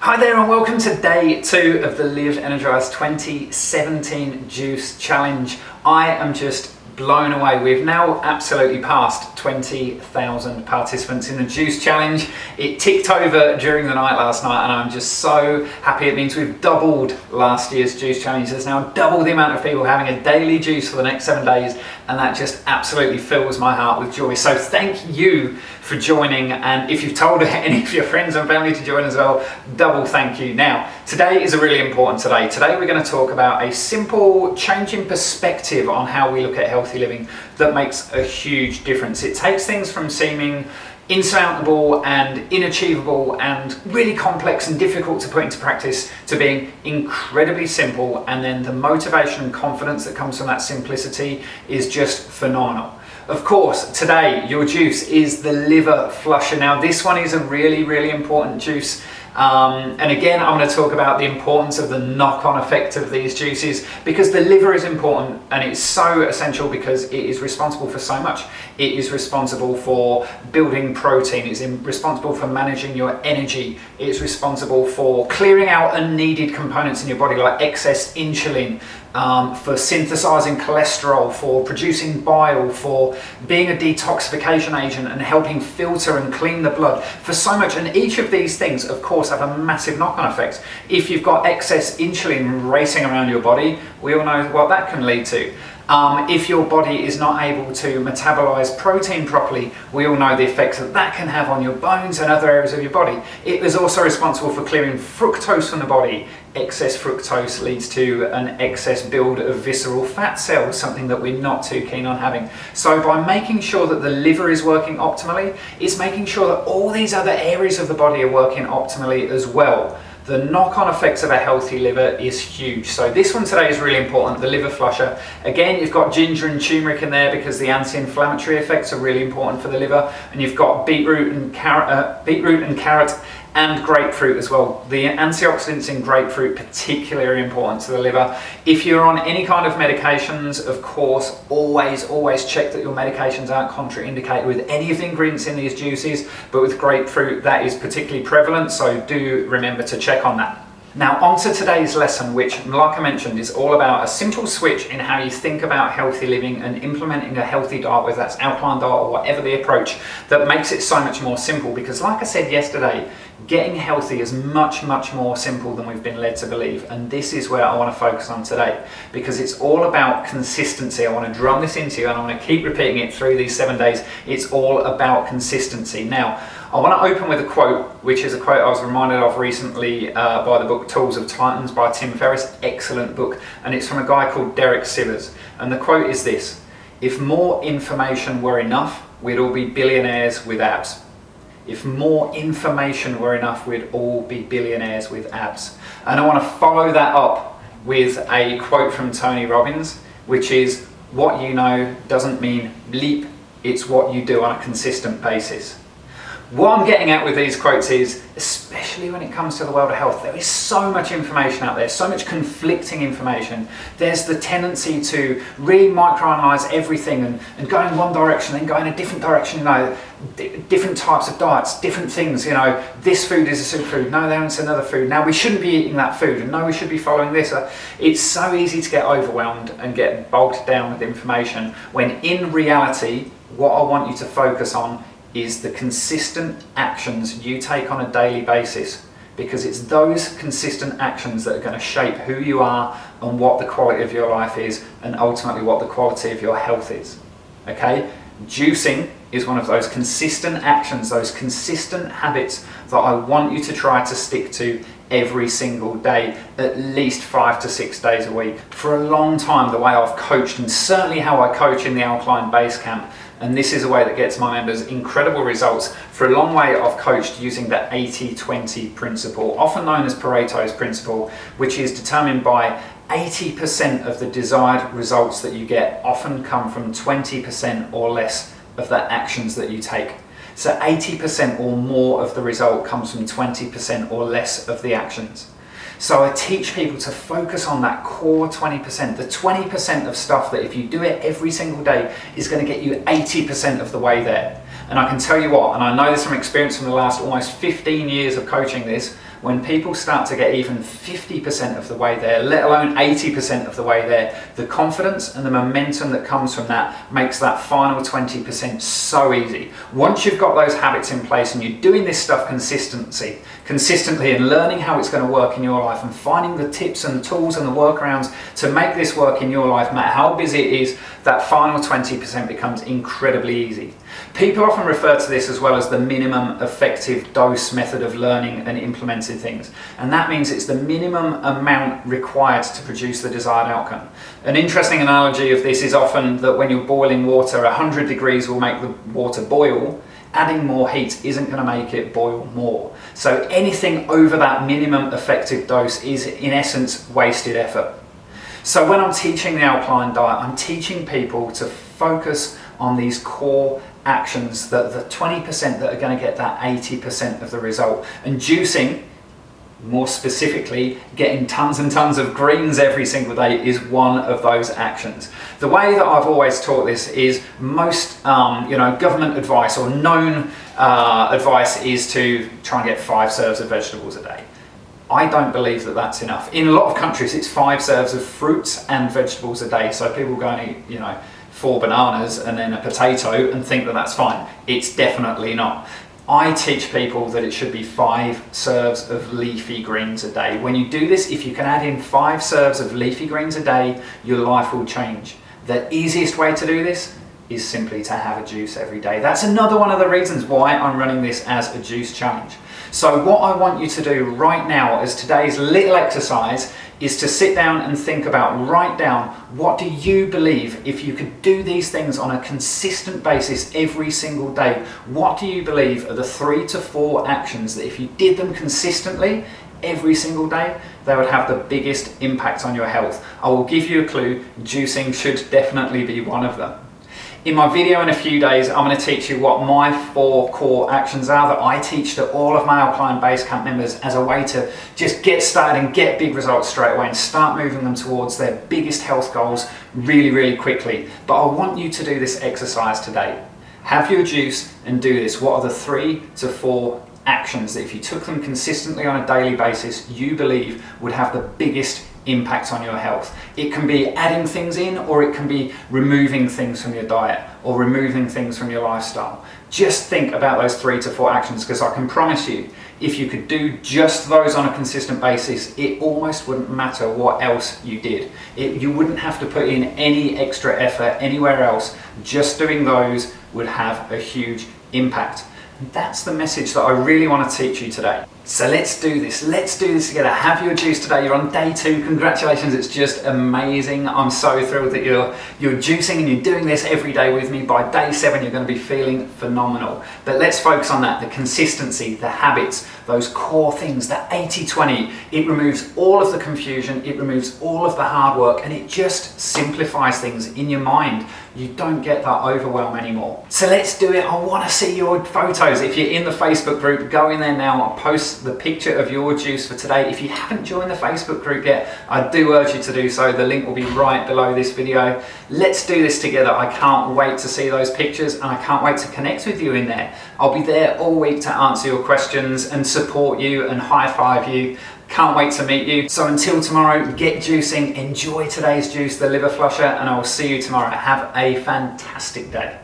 Hi there and welcome to day 2 of the Live Energized 2017 Juice Challenge. I am just blown away. We've now absolutely passed 20,000 participants in the Juice Challenge. It ticked over during the night last night and I'm just so happy. It means we've doubled last year's Juice Challenge. There's now double the amount of people having a daily juice for the next 7 days, and that just absolutely fills my heart with joy. So thank you for joining, and if you've told any of your friends and family to join as well, double thank you. Now, today is a really important day. Today we're going to talk about a simple change in perspective on how we look at healthy living that makes a huge difference. It takes things from seeming insurmountable and inachievable and really complex and difficult to put into practice to being incredibly simple, and then the motivation and confidence that comes from that simplicity is just phenomenal. Of course, today your juice is the liver flusher. Now this one is a really important juice. And again, I'm going to talk about the importance of the knock-on effect of these juices, because the liver is important and it's so essential because it is responsible for so much. It is responsible for building protein, it's responsible for managing your energy, it's responsible for clearing out unneeded components in your body like excess insulin, for synthesizing cholesterol, for producing bile, for being a detoxification agent and helping filter and clean the blood, for so much. And each of these things, of course, have a massive knock-on effect. If you've got excess insulin racing around your body, we all know what that can lead to. If your body is not able to metabolize protein properly, we all know the effects that that can have on your bones and other areas of your body. It is also responsible for clearing fructose from the body. Excess fructose leads to an excess build of visceral fat cells, something that we're not too keen on having. So by making sure that the liver is working optimally, it's making sure that all these other areas of the body are working optimally as well. The knock-on effects of a healthy liver is huge. So this one today is really important, the liver flusher. Again, you've got ginger and turmeric in there because the anti-inflammatory effects are really important for the liver. And you've got beetroot and carrot and grapefruit as well. The antioxidants in grapefruit particularly important to the liver. If you're on any kind of medications, of course, always check that your medications aren't contraindicated with any of the ingredients in these juices, but with grapefruit that is particularly prevalent, so do remember to check on that. Now on to today's lesson, which, like I mentioned, is all about a simple switch in how you think about healthy living and implementing a healthy diet, whether that's alkaline diet or whatever the approach, that makes it so much more simple. Because like I said yesterday, getting healthy is much more simple than we've been led to believe, and this is where I want to focus on today, because it's all about consistency. I want to drum this into you and I want to keep repeating it through these 7 days. It's all about consistency. Now I want to open with a quote, which is a quote I was reminded of recently by the book Tools of Titans by Tim Ferriss. Excellent book, and it's from a guy called Derek Sivers, and the quote is this: "If more information were enough, we'd all be billionaires with abs." If more information were enough, we'd all be billionaires with abs. And I want to follow that up with a quote from Tony Robbins, which is, "What you know doesn't mean bleep, it's what you do on a consistent basis." What I'm getting at with these quotes is, especially when it comes to the world of health, there is so much information out there, so much conflicting information. There's the tendency to really microanalyze everything and go in one direction, then go in a different direction, different types of diets, different things, this food is a superfood, no, that's another food, now we shouldn't be eating that food, and no, we should be following this. It's so easy to get overwhelmed and get bogged down with information, when in reality, what I want you to focus on is the consistent actions you take on a daily basis, because it's those consistent actions that are going to shape who you are and what the quality of your life is, and ultimately what the quality of your health is. Okay? Juicing is one of those consistent actions, those consistent habits that I want you to try to stick to every single day, at least 5 to 6 days a week. For a long time, the way I've coached, and certainly how I coach in the Alkaline Base Camp, and this is a way that gets my members incredible results. For a long way, I've coached using the 80-20 principle, often known as Pareto's principle, which is determined by 80% of the desired results that you get often come from 20% or less of the actions that you take. So 80% or more of the result comes from 20% or less of the actions. So I teach people to focus on that core 20%, the 20% of stuff that if you do it every single day is going to get you 80% of the way there. And I can tell you what, and I know this from experience from the last almost 15 years of coaching this, when people start to get even 50% of the way there, let alone 80% of the way there, the confidence and the momentum that comes from that makes that final 20% so easy. Once you've got those habits in place and you're doing this stuff consistently and learning how it's going to work in your life and finding the tips and the tools and the workarounds to make this work in your life, no matter how busy it is, that final 20% becomes incredibly easy. People often refer to this as well as the minimum effective dose method of learning and implementing things. And that means it's the minimum amount required to produce the desired outcome. An interesting analogy of this is often that when you're boiling water, 100 degrees will make the water boil. Adding more heat isn't going to make it boil more. So anything over that minimum effective dose is in essence wasted effort. So when I'm teaching the alkaline diet, I'm teaching people to focus on these core actions, the 20% that are going to get that 80% of the result. And juicing, more specifically, getting tons and tons of greens every single day is one of those actions. The way that I've always taught this is most government advice or known advice is to try and get 5 serves of vegetables a day. I don't believe that that's enough. In a lot of countries, it's 5 serves of fruits and vegetables a day. So people go and eat, 4 bananas and then a potato and think that that's fine. It's definitely not. I teach people that it should be 5 serves of leafy greens a day. When you do this, if you can add in 5 serves of leafy greens a day, your life will change. The easiest way to do this is simply to have a juice every day. That's another one of the reasons why I'm running this as a juice challenge. So what I want you to do right now as today's little exercise is to sit down and think about, write down, what do you believe if you could do these things on a consistent basis every single day? What do you believe are the 3 to 4 actions that if you did them consistently every single day, they would have the biggest impact on your health? I will give you a clue, juicing should definitely be one of them. In my video in a few days, I'm going to teach you what my 4 core actions are that I teach to all of my Alkaline Basecamp members as a way to just get started and get big results straight away and start moving them towards their biggest health goals really, really quickly. But I want you to do this exercise today. Have your juice and do this. What are the 3 to 4 actions that if you took them consistently on a daily basis, you believe would have the biggest impact on your health? It can be adding things in, or it can be removing things from your diet or removing things from your lifestyle. Just think about those 3 to 4 actions, because I can promise you, if you could do just those on a consistent basis, it almost wouldn't matter what else you did. You wouldn't have to put in any extra effort anywhere else. Just doing those would have a huge impact. And that's the message that I really want to teach you today. So let's do this. Let's do this together. Have your juice today. You're on day 2. Congratulations. It's just amazing. I'm so thrilled that you're juicing and you're doing this every day with me. By day 7, you're going to be feeling phenomenal. But let's focus on that, the consistency, the habits, those core things, the 80-20. It removes all of the confusion. It removes all of the hard work, and it just simplifies things in your mind. You don't get that overwhelm anymore. So let's do it. I want to see your photos. If you're in the Facebook group, go in there now. I'll post the picture of your juice for today. If you haven't joined the Facebook group yet, I do urge you to do so. The link will be right below this video. Let's do this together. I can't wait to see those pictures, and I can't wait to connect with you in there. I'll be there all week to answer your questions and support you and high-five you. Can't wait to meet you. So until tomorrow, get juicing, enjoy today's juice, the liver flusher, and I will see you tomorrow. Have a fantastic day.